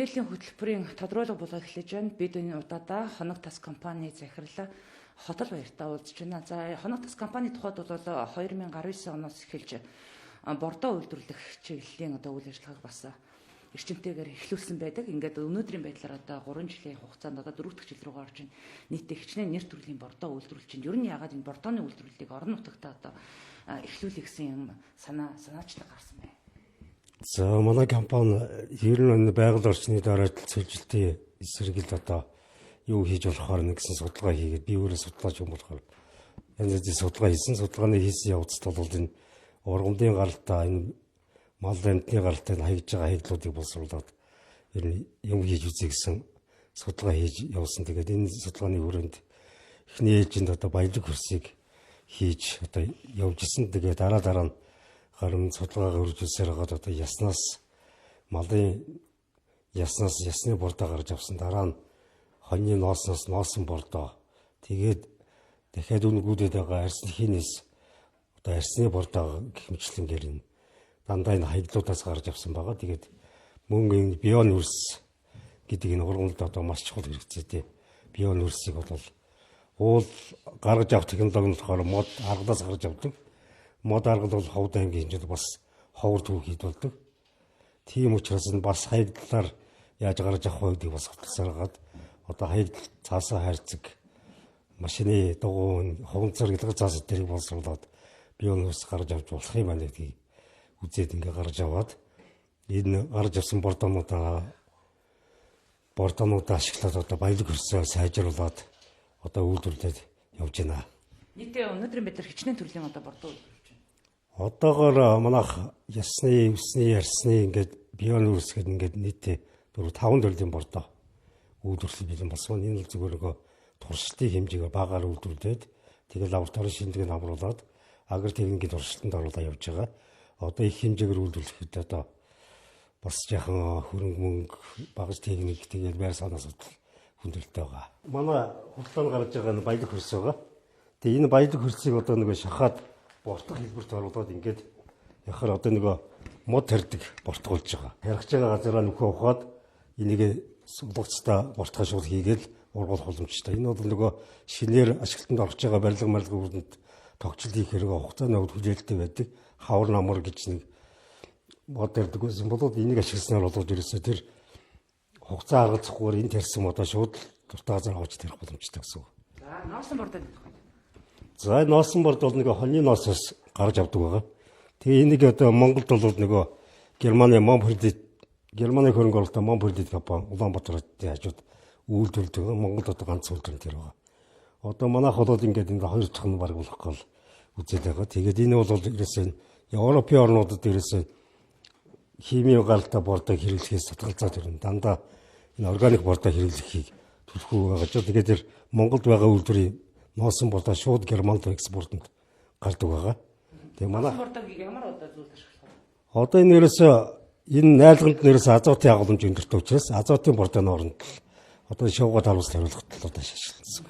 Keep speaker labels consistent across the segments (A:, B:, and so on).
A: мэдээллийн хөтөлбөрийн тодруулга болоо эхлэж байна. Бид энэ удаадаа Хоног тас компани захирлаа Хотол баяртаа уулзж байна. За Хоног тас компани тухайд бол 2019 оноос эхэлж бордоо үйлдвэрлэх чиглэлийн үйл ажиллагааг бас эрчимтэйгээр эхлүүлсэн байдаг. Ингээд өнөөдрийн байдлаар 3 жилийн хугацаанд 4 дахь жил рүү орж байна. Нийтдээ хичнээн нэр төрлийн бордоо үйлдвэрлэж байна. Ер нь яагаад энэ бордооны үйлдвэрлэлийг орон нутагтаа эхлүүлэх гэсэн юм санаачлаг гарсан бэ?
B: За манай компани ер нь байгаль орчны дараалал цэвэрлэлтийн эсрэгэл юу хийж болохоор нэгсэн судалгаа хийгээд би өөрөө судалгаач юм болохоор янз бүрийн судалгаа хийсэн. Судалгааны хийсэн явцад бол энэ ургамлын гаралтай энэ мал амьтны гаралтай хаягж байгаа хаягдлуудыг боловсруулад ер нь юм хийж үзье гэсэн судалгаа хийж явуулсан. Тэгээд энэ судалгааны хүрээнд эхний ээлжинд баялаг хөрсийг хийж явж исэн. Тэгээд дараа нь харин судалгаагаа үргэлжлүүлсээр хагаад яснаас малын ясны бордоо гарч авсан. Дараа нь хоньны ноосноос ноосон бордоо. Тэгээд дахиад үнгүүдэд байгаа арсны хийнээс арсны бордоо гэх мэтлэнгээр энэ дандаа энэ хаягдлуудаас гарч авсан байгаа. Тэгээд мөн энэ бионүрс гэдэг энэ ургамалд маш чухал хэрэгцээтэй. Бионүрсийг бол уул гаргаж авах технологи нь болохоор мод аргалаас гарч авдаг. Мод аргал бол Ховд аймгийн хэмжээнд бас ховор түүхийд болдог. Тийм учраас энэ бас хаягдлаар яаж гарч авах вэ гэдгийг бас хөтлсээр хагаад хаягдл цаасаа хайрцаг машины дугуй ховонцор гэлэг цаас дэрийг боловсруулад бионүрс гарч авч болох юм байна гэдгийг үзээд ингээ гарч аваад энэ гарч авсан бордоонуудаа ашиглаад баялаг хөрсөө сайжруулад үйлдвэрлээд явж байна.
A: Нийтдээ өнөөдрийн бид нар хичнээн төрлийн бордоо үйлдвэрлэж байна.
B: Одоогоор манайх ясны, өсний, арсны ингээд бионүрс гэдэг ингээд нийтдээ 4-5 төрлийн бордоо үйлдвэрлэл бэлэн болсон. Энэ бол зүгээр нөгөө туршилтын хэмжээгээр багаар үйлдвэрлээд тэгэл лабораторийн шинжилгээнд хамруулад агр техникийн туршилтанд оруулаад явж байгаа. Их хэмжээгээр үйлдвэрлэхэд бас яхан хөрөнгө мөнгө, багаж техник тэгээд байр санаа асуудал хүндрэлтэй байгаа. Манай хурдлаар гарч байгаа нь баялаг хөрс байгаа. Тэгээ энэ баялаг хөрсийг нөгөө шахаад бортох хэлбэрт оруулаад ингээд яхаар нөгөө мод тарьдаг бортгуулж байгаа. Харьж байгаа газараа нөхөө ухаад энийг суулгацтай бортгоо шууд хийгээл ургуулах боломжтой. Энэ бол нөгөө шинээр ашиглалтанд орж байгаа барилга үүрэнд тогтцол хийх хэрэг хугацааны хувьд хүлээлттэй байдаг. Хавар намар гэж нэг мод тарьдаг байсан бол энийг ашигласнаар бол ерөөсөө тэр хугацаа аргацахгүй энэ тарьсан модоо шууд дуртай газар авч тарих боломжтой гэсэн үг.
A: За ноосон бордоо гэдэг байна.
B: За ноосон борд бол нөгөө хоньны ноосоос гарч авдаг байгаа. Тэгээ энийг Монголд бол нөгөө Германы хөрөнгө оруулалттай Монпредит компани Улаанбаатарын хажууд үйлдвэрлэдэг. Монголд ганц үйлдвэрлэл тэр байгаа. Манайх бол ингээд энэ хоёр дахь нь баг болох гол үзэл байгаа. Тэгээд энэ бол ерөөсөө Европын орнуудад ерөөсөө химийн гаралтай бордоо хэрэглэхээс татгалзаад ирнэ. Дандаа энэ органик бордоо хэрэглэхийг төлөхөө байгаа ч. Тэгээд тэр Монголд байгаа үйлдвэрийн ноосон бордоо шууд Германд экспортод гардаг байгаа. Тэгээ манай
A: бордоог ямар зүйл ашиглах вэ?
B: Энэ ерөөсөө энэ найлганд нэрээс азотын агуулмж өндөртэй учраас азотын бордооны оронд шуугаад харуулж хариулах талуудаа ашигласан.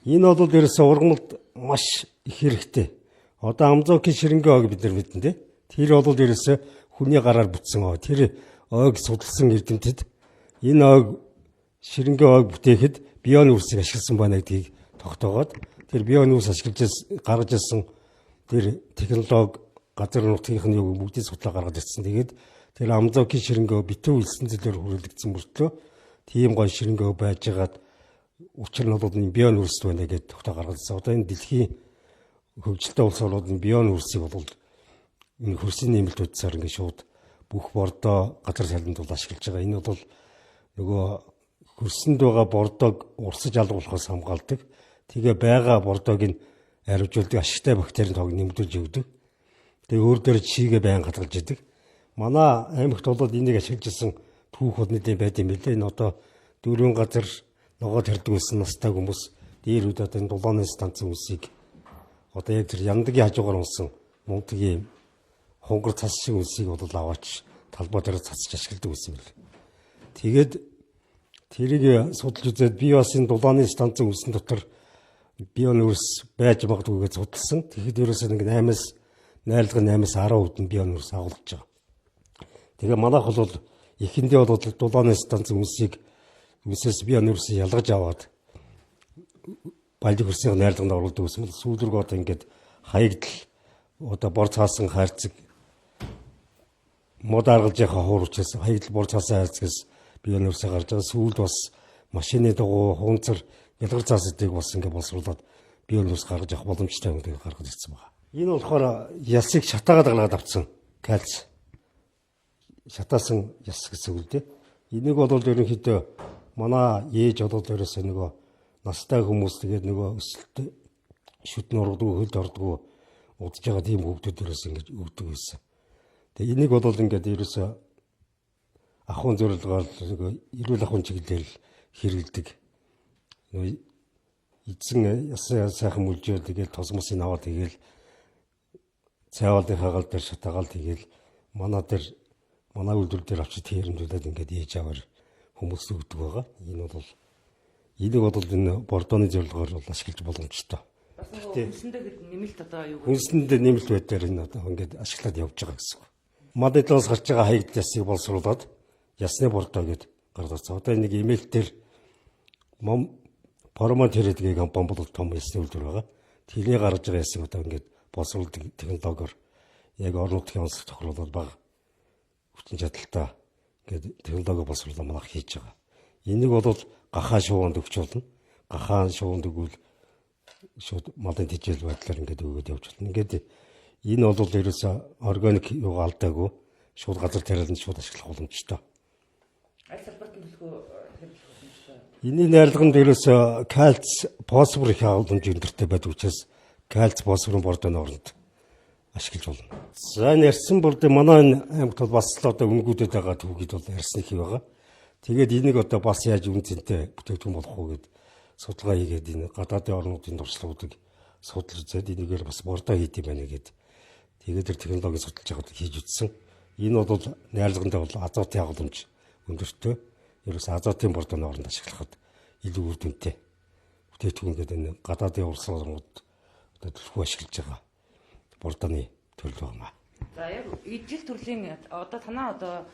B: Энэ бол ерөөсөө ургамалд маш их хэрэгтэй. Амзокийн ширэнгийн ойг бид нар мэднэ тий. Тэр бол ерөөсөө хүний гараар бүтсэн ой. Тэр ойг судалсан эрдэмтэд энэ ойг ширэнгийн ойг бүтээхэд бионүрсийг ашигласан байна гэдгийг тогтоогоод тэр бионүрс ашиглаж гаргаж ирсэн тэр технологи газар нутгийнхны бүгдийг судлаа гаргаж ирсэн. Тэгээд тэр амзокийн ширэнгээ битүү илсэн зэлээр хүрээлэгдсэн мөртлөө тийм гоё ширэнгээ байж байгаад учир нь бол энэ бионүрс байна гэдэг тогтоо гаргалсан. Энэ дэлхийн хөгжилтэй улс орнууд энэ бионүрсийг бол энэ хөрсийн нэмэлт үдсээр ингээд шууд бүх бордоо газар салбанд бол ашиглаж байгаа. Энэ бол нөгөө хөрсөнд байгаа бордоог урсаж алгуулахаас хамгаалдаг. Тэгээ байгаа бордоог нь аривжуулдаг ашигтай бактерийн тоог нэмэгдүүлж өгдөг. Тэгээ өөр дээр чигээ байн хадгалж идэг. Манай аймагт бол энийг ашиглаж ирсэн түүх бол нэдэн байд юм билээ. Энэ дөрвөн газар ногоо тарьдаг байсан настай хүмүүс дээр үд энэ дулааны станцын үсийг яг тэр яндагийн хажуугаар унсан мунтгийн хонгор цас шиг үсийг бол аваач талбай дээр цацж ашигладаг байсан юм билээ. Тэгээд тэрийг судалж үзээд би бас энэ дулааны станцын үсэн дотор бионүрс байж магадгүй гэж судалсан. Тэгэхэд ерөөсөө нэг 8-аас 10% нь бионүрс агуулж байгаа. Тэгээ манайх бол эхэндээ бол дулааны станц үсээс би өнөөсөө ялгаж аваад балиг хөрсийн найрлаганд оруулдаг гэсэн бол сүүлрэг одоо ингээд хаягдл одоо бор цаасан хайрцаг мод аргалж яхаа хуурчээс хаягдл бор цаасан хайрцагс би өнөөсөө гарч байгаа сүүлд бас машины дугуй хуунцар бэлгэр цаасдыг бас ингээд боловсруулад би өнөөс гаргаж авах боломжтой юм гээд гаргаж ирсэн байна. Энэ болохоор ялсыг шатаагаад гаргаад авцсан кальц шатаасан яс гэсэн үг дээ. Энийг бол ерөнхийдөө манай ээж одоо ерөөсөө нөгөө настай хүмүүс тэгээд нөгөө өсөлтөд шүтэн ургадаг хөлд ордог удаж байгаа тийм хүүхдүүд ерөөсөө ингэж өгдөг байсан. Тэгээд энийг бол ингээд ерөөсөө ахуйн зорилгоор нөгөө эрүүл ахуйн чиглэлээр хэрэгэлдэг. Нөгөө эзэн сайхан мүлжээ тэгээд тос мосын аваад тэгээд цайвалын хагаал дээр шатаагаал тэгээд манай үйлдвэр дээр авчид хэрэмжүүлээд ингээд ээж аваар хүмүүст өгдөг байгаа. Энийг бол энэ бордооны зорилгоор бол ашиглаж боломжтой.
A: Хүнсэндээ нэмэлт одоо юу?
B: Хүнсэндээ нэмэлт байдлаар энэ одоо ингээд ашиглаад явж байгаа гэсэн үг. Мадидлоос гарч байгаа хаягдл ясыг боловсруулад ясны бордоо гэд гаргацсан. Одоо нэг имэйл дээр Промонт хэрэгдэг компани бол том ясны үйлдвэр байгаа. Тэрний гаргаж байгаа ясыг одоо ингээд боловсруулдаг технологиор яг орон нутгийн онцлог тохируулаад бага хүчин чадалтай гэдэг технологи боловсруулалт манайх хийж байгаа. Энийг бол гахаан шувуунд өгч болно. Гахаан шувуунд өгвөл шууд малын тижэл байдлаар ингээд өгөөд явж болно. Ингээд энэ бол ерөөсө органик юу алдаагүй шууд газар тариаланд шууд ашиглах боломжтой.
A: Аль салбарт төлхөө хэрэглэх боломжтой.
B: Энийн найрлаганд ерөөсө кальц, фосфор их хавламж өндөртэй байдаг учраас кальц, фосфорын бордооны оронд ашиглаж болно. За ярьсан бүрдээ манай аймагт бол бас л одоо үнгүүдэд байгаа түүхийд бол ярьсан их байгаа. Тэгээд энийг одоо бас яаж үнцэнтэй бүтээгдэхүүн болох вэ гэд судалгаа хийгээд энэ гадаадын орнуудын туршлагуудыг судалж үзээд энийгээр бас бордоо хийх юм байна гэд тэгээд тэр технологи судалж байгаад хийж үзсэн. Энэ бол найрлагандаа бол азотын хавламж өндөртэй. Ерөөс азотын бордооны оронд ашиглахад илүү үр дүнтэй бүтээгдэхүүн гэдэг энэ гадаадын урсгалууд одоо төлхөө ашиглаж байгаа бордооны төрөл байна.
A: За яг ижил төрлийн одоо танаа одоо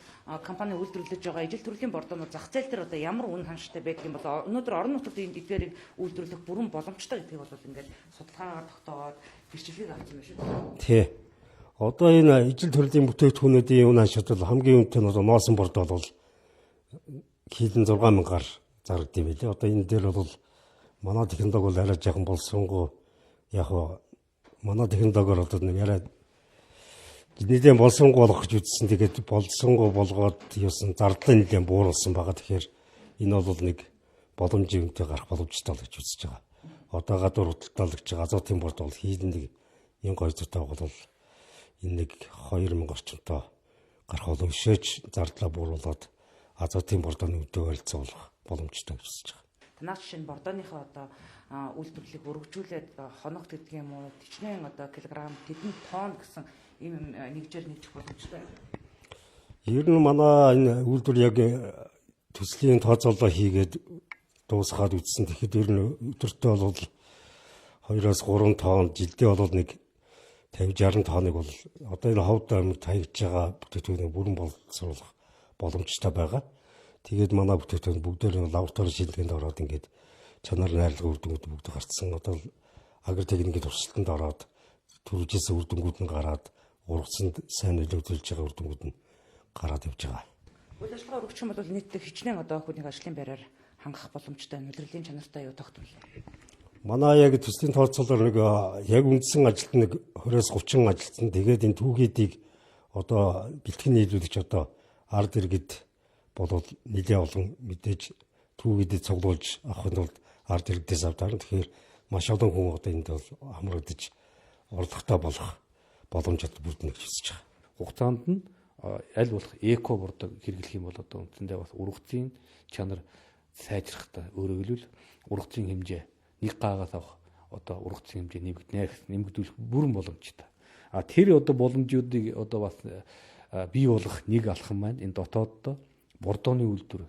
A: компани үйлдвэрлэж байгаа ижил төрлийн бордоонууд зах зээл дээр одоо ямар үн ханштай байдаг юм бол өнөөдөр орон нутгад энэ эдгээрийг үйлдвэрлэх бүрэн боломжтой гэдгийг бол ингээд судалгаагаар тогтооод гэрчлэлийг авсан байна шүү.
B: Тий. Одоо энэ ижил төрлийн бүтээгдэхүүнүүдийн үн ханшид бол хамгийн үнэтэй нь ноосон бордоо бол хилэн 6000-аар зарагдсан юм билээ. Одоо энэ дээр бол манай технологи бол арай жоохон болсонгүй яг манай технологиор одоо нэг арай нэлээд болсонгүй болох гэж үзсэн. Тэгээд болсонгүй болгоод юусан зардлаа нэлээд бууруулсан байгаа. Тэгэхээр энэ бол нэг боломжийн үнэтэй гарах боломжтой л гэж үзэж байгаа. Одоо гадуур худалдаалагч азотын борд бол хийлэн нэг 1200 таа бол энэ нэг 2000 орчимтой гарах боломжшөөж зардлаа бууруулад азотын бордооны өвдөө ойролцоолох боломжтой гэж үзэж байгаа.
A: Танаас жишээ нь бордооныхоо одоо үйлдвэрлэлийг өргөжүүлээд хоногт гэдэг юм уу, тичнээн одоо килограмм, тэдэн тонн гэсэн ийм нэгжээр нэгжих боломжтой.
B: Ер нь манай энэ үйлдвэр яг төслийн тооцоолоо хийгээд дуусгаад үтсэн. Тэгэхэд ер нь өдөртөө бол 2-3 тонн, жилдээ бол нэг 50-60 тонныг бол одоо энэ ховд аймагт хаягдж байгаа бүтээгдэхүүнийг бүрэн боловсруулах боломжтой байгаа. Тэгээд манай бүтээгдэхүүн бүгдээр лаборатори шилдэгэнд ороод ингээд чанар найрлагын үр дүнгууд бүгд гарцсан. Одоо агротехникийн туршилтанд ороод төржсэн үр дүнгууд нь гараад ургацсанд сайн нөлөөлж байгаа үр дүнгууд нь гараад явж байгаа.
A: Үйл ажиллагаа өргөчих юм бол нийтдээ хичнээн одоо хүний ажлын байраар хангах боломжтой нөлөөлийн чанартай юу тогтмол.
B: Манай яг төслийн тооцоолоор нэг яг үндсэн ажилт нэг 20-30 ажилтсан. Тэгээд энэ түүхийдийг одоо бэлтгэн нийлүүлэгч одоо ард иргэд болоод нэлээд олон мэдээж түүхийдээ цуглуулж авахын тулд ард иргэдээс авдаа. Тэгэхээр маш олон хүн одоо энд бол хамрагдаж орлоготой болох боломжтой бүрдэнэ гэж үзэж байгаа.
C: Хугацаанд нь аль болох эко бордог хэрэглэх юм бол одоо үндсэндээ бас ургацын чанар сайжрахтай. Өөрөөр хэлбэл ургацын хэмжээ нэг гаагаас авах одоо ургацын хэмжээ нэмэгдүүлэх бүрэн боломжтой. Тэр одоо боломжуудыг одоо бас бий болгох нэг алхам маань энэ дотооддоо бордооны үйлдвэр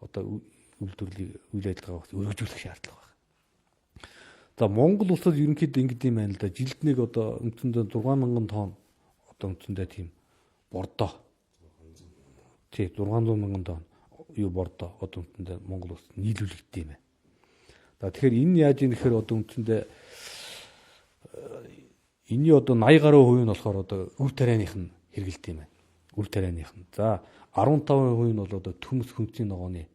C: одоо үйлдвэрлэлийн үйл ажиллагааг өргөжүүлэх шаардлага байна. За Монгол улсад ерөнхийдөө ингэдэм юм байна л да. Жилд нэг одоо үндсэндээ 6000 тонн одоо үндсэндээ тийм бордоо тий 600 мянган тонн юу бордоо одоо үндсэндээ Монгол улс нийлүүлэгдсэн юм байна. За тэгэхээр энэ яаж юм гэхээр одоо үндсэндээ энэний одоо 80 гаруй хувь нь болохоор одоо өв тарианых нь хэрэгэлдэг юм байна. Өв тарианых нь. За 15% нь бол одоо төмс хүнсний ногооны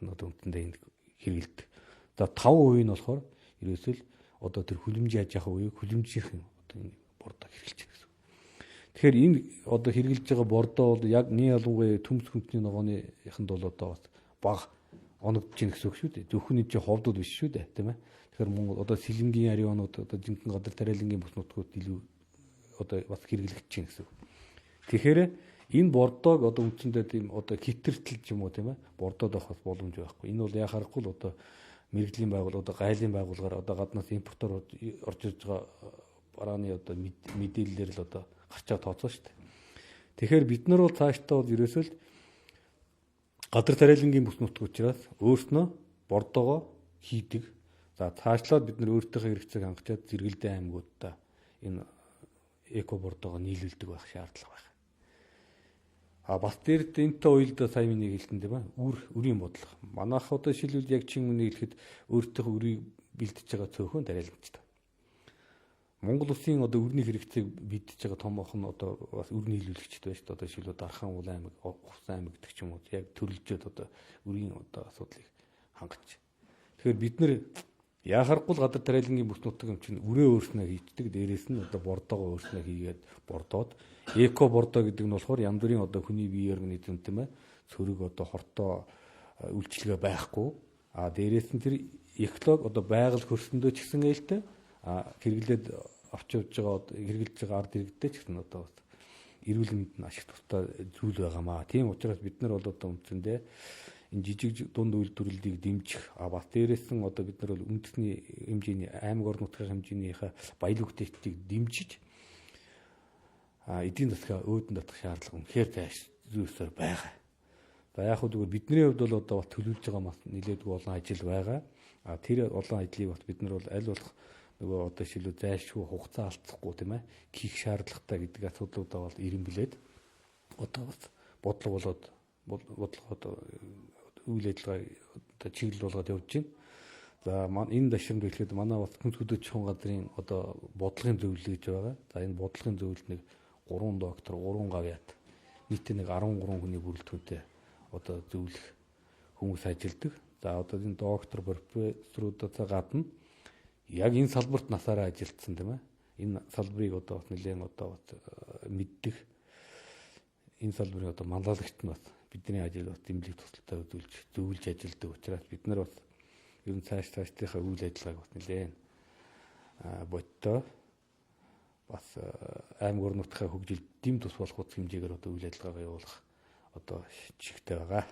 C: одоо үндсэндээ энд хэрэгэлдэг. За 5% нь болохоор ерөөсөө л одоо тэр хүлэмж яаж яах вэ? Хүлэмжийнх нь одоо энэ бордоо хэрэгжилж байна гэсэн. Тэгэхээр энэ одоо хэрэгжилж байгаа бордоо бол яг нэг ялангуяа төмс хүнсний ногооныханд бол одоо бас бага оногдож байна гэсэн үг шүү дээ. Зөвхөн энэ чинь ховдууд биш шүү дээ, тийм ээ. Тэгэхээр Монгол одоо сэлэнгийн ареонууд одоо жинхэнэ гадар тариалангийн бүс нутгууд илүү одоо бас хэрэглэгдэж байна гэсэн үг. Тэгэхээр энэ бордоог одоо үндсэндээ тийм одоо хитртэл ч юм уу тийм ээ бордоод авах боломж байхгүй. Энэ бол яа харахгүй л одоо мэрэгжлийн байгуул одоо гайлын байгууллагаар одоо гаднаас импортоор орж ирж байгаа барааны одоо мэдээллээр л одоо гарчаа тооцоо шүү дээ. Тэгэхээр бид нар бол цаашдаа бол ерөөсөө л гадар тариалангийн бүс нутг учраас өөрснөө бордоогоо хийдэг. За цаашлаад бид нар өөртөөхөө хэрэгцээг хангачаад зэрэгэлдээ аймагуудаа энэ эко бордоогоо нийлүүлдэг байх шаардлага байна. А бас дээр энэтэй уялдаа сайн миний хэлсэн тийм ба үрийн бодлого. Манайх одоо шилбэл яг чин үнийг хэлэхэд өөртөөхөө үрийг бэлдэж байгаа цөөхөн тариалагчтай. Монгол улсын одоо үрний хэрэгцээг бэлдэж байгаа томоохон одоо бас үр нийлүүлэгчтэй байна шүү дээ. Одоо шилбэл Дархан уул аймаг, Ухсан аймаг гэдэг ч юм уу яг төрөлжөөд одоо үрийн одоо асуудлыг хангаж. Тэгэхээр бид нар яхахгүй л гадар тариалангийн бүс нутаг юм чинь үрээ өөрснөө хийдэг. Дээрээс нь одоо бордоогоо өөрснөө хийгээд бордоод эко бордоо гэдэг нь болохоор янз бүрийн одоо хүний бие организм тийм ээ цөрөг одоо хортой үйлчлэгээ байхгүй. А дээрээс нь тэр эколог одоо байгаль хөрсөндөө ч гэсэн ээлтэй хэрэглээд авч явж байгаа хэрэгжилж байгаа ард иргэдтэй ч гэсэн одоо эрүүл мэндэд ашиг тустай зүйл байгаамаа. Тийм учраас бид нар бол одоо үндсэндээ энэ жижиг дунд үйлдвэрлэлийг дэмжих бас дээрээс нь одоо бид нар бол үндэсний хэмжээний аймаг орон нутгийн хэмжээнийхээ баялаг бүтээлтийг дэмжиж эдийн засгаа өөдөн татах шаардлага үнэхээр зүйсээр байгаа. За яг хөө зүгээр бидний хувьд бол одоо төлөвлөж байгаа маш нэлээдгүй олон ажил байгаа. Тэр олон ажлыг бас бид нар бол аль болох нөгөө одоо шилүү зайлшгүй хугацаа алдахгүй тийм ээ хийх шаардлагатай гэдэг асуудлуудаа бол ирэмблээд одоо бас бодлого одоо үйл ажиллагаа одоо чиглэл болгоод явж байна. За энэ дашрамд хэлэхэд манай бас хүнс хөдөөж чухал газрын одоо бодлогын зөвлөл гэж байгаа. За энэ бодлогын зөвлөлд нэг 3 доктор, 3 гавьяат нийтээ нэг 13 хүний бүрэлдэхүүнтэй одоо зөвлөх хүмүүс ажилладаг. За одоо энэ доктор, профессорудаас гадна яг энэ салбарт насаараа ажилласан тийм ээ. Энэ салбарыг одоо бас нэлээд одоо мэддэг энэ салбарын одоо манлайлагч нь бас бидний ажил бас дэмжлэг тусалтай зөвлөж ажилладаг учраас бид нар бас ер нь цаашдынхаа үйл ажиллагааг бас нэлээд бодтой бас аймаг орон нутгийн хөгжилд дэм тус болох утга хэмжээгээр одоо үйл ажиллагаагаа явуулах одоо шигтэй байгаа.